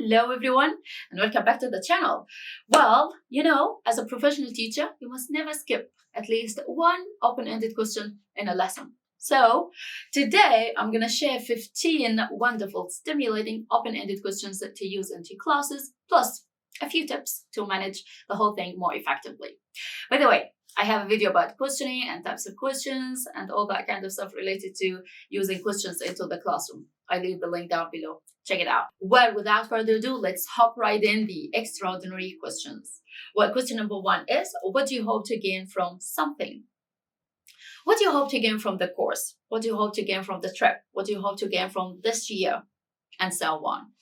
Hello everyone and welcome back to the channel. Well, as a professional teacher, you must never skip at least one open-ended question in a lesson. So today I'm going to share 15 wonderful, stimulating open-ended questions to use into classes, plus a few tips to manage the whole thing more effectively. By the way, I have a video about questioning and types of questions and all that kind of stuff related to using questions into the classroom. I leave the link down below. Check it out. Well, without further ado, let's hop right in the extraordinary questions. Well, question number one is, what do you hope to gain from something? What do you hope to gain from the course? What do you hope to gain from the trip? What do you hope to gain from this year? And so on.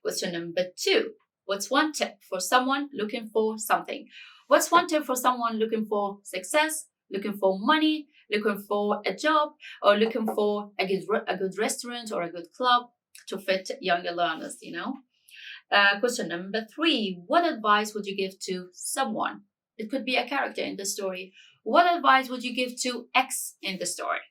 Question number two, what's one tip for someone looking for something? What's one tip for someone looking for success, looking for money, looking for a job, or looking for a good restaurant or a good club to fit younger learners, Question number three, what advice would you give to someone? It could be a character in the story. What advice would you give to X in the story?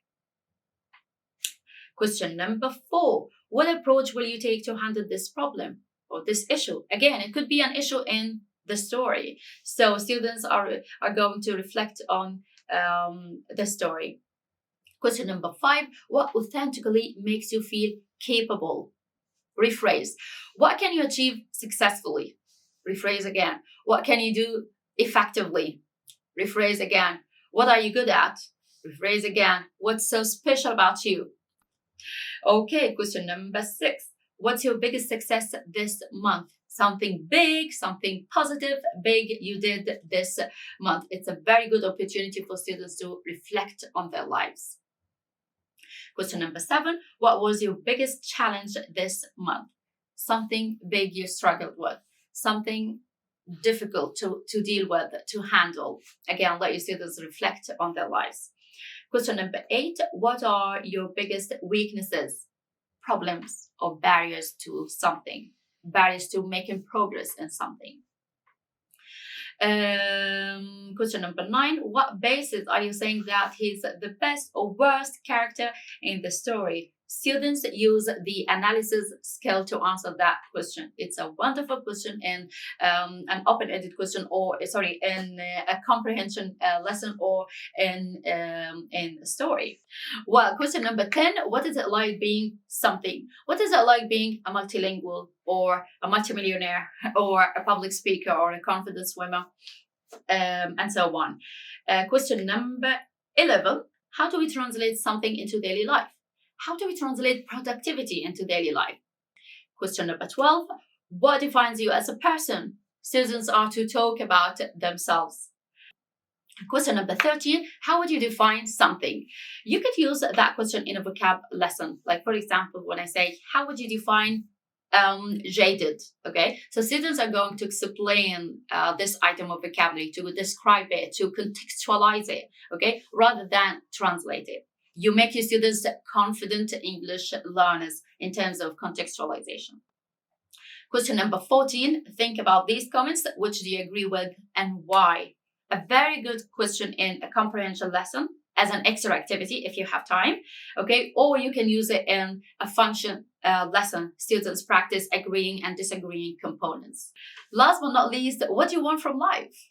Question number four, what approach will you take to handle this problem or this issue? Again, it could be an issue in the story. So students are going to reflect on the story. Question number five, what authentically makes you feel capable? Rephrase. What can you achieve successfully? Rephrase again. What can you do effectively? Rephrase again. What are you good at? Rephrase again. What's so special about you? Okay, question number six. What's your biggest success this month? Something big, something positive, big you did this month. It's a very good opportunity for students to reflect on their lives. Question number seven, what was your biggest challenge this month? Something big you struggled with, something difficult to deal with, to handle. Again, let your students reflect on their lives. Question number eight, what are your biggest weaknesses, problems, or barriers to something? Barriers to making progress in something. Question number nine, what basis are you saying that he's the best or worst character in the story? Students use the analysis skill to answer that question. It's a wonderful question in an open-ended question, in a comprehension lesson or in a story. Well, question number 10, what is it like being something? What is it like being a multilingual or a multimillionaire or a public speaker or a confident swimmer? And so on. Question number 11, how do we translate something into daily life? How do we translate productivity into daily life? Question number 12, what defines you as a person? Students are to talk about themselves. Question number 13, how would you define something? You could use that question in a vocab lesson. Like, for example, when I say, how would you define jaded? Okay, so students are going to explain this item of vocabulary, to describe it, to contextualize it, okay, rather than translate it. You make your students confident English learners in terms of contextualization. Question number 14, think about these comments. Which do you agree with and why? A very good question in a comprehension lesson as an extra activity if you have time, okay? Or you can use it in a function lesson. Students practice agreeing and disagreeing components. Last but not least, what do you want from life?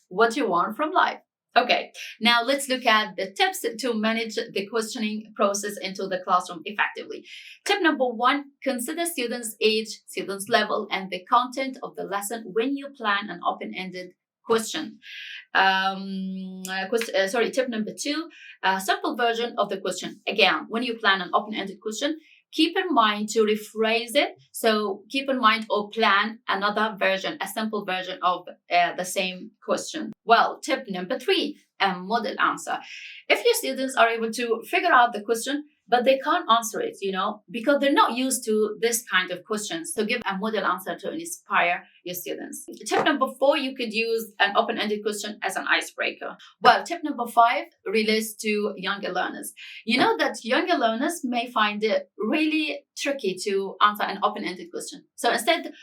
What do you want from life? Okay, now let's look at the tips to manage the questioning process into the classroom effectively. Tip number one, consider students' age, students' level, and the content of the lesson when you plan an open-ended question. Tip number two, simple version of the question. Again, when you plan an open-ended question, keep in mind to rephrase it. So keep in mind or plan another version, a simple version of the same question. Well, tip number three, a model answer. If your students are able to figure out the question, but they can't answer it, because they're not used to this kind of questions. So give a model answer to inspire your students. Tip number four, you could use an open-ended question as an icebreaker. Well, tip number five relates to younger learners. You know that younger learners may find it really tricky to answer an open-ended question. So instead,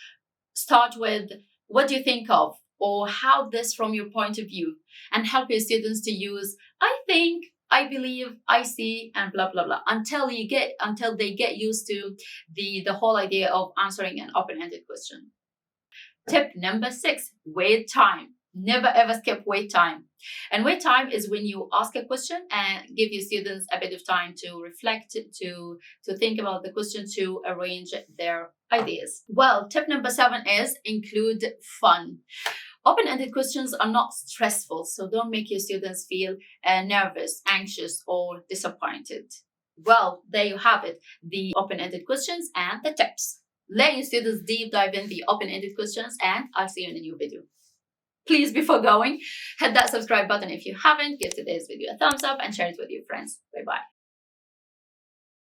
start with, what do you think of? Or how this from your point of view, and help your students to use, I think, I believe, I see, and blah blah blah, until they get used to the whole idea of answering an open-ended question. Tip number 6, wait time. Never ever skip wait time. And wait time is when you ask a question and give your students a bit of time to reflect, to think about the question, to arrange their ideas. Well, tip number 7 is include fun. Open-ended questions are not stressful, so don't make your students feel nervous, anxious, or disappointed. Well, there you have it, the open-ended questions and the tips. Let your students deep dive in the open-ended questions, and I'll see you in a new video. Please, before going, hit that subscribe button if you haven't, give today's video a thumbs up, and share it with your friends. Bye-bye.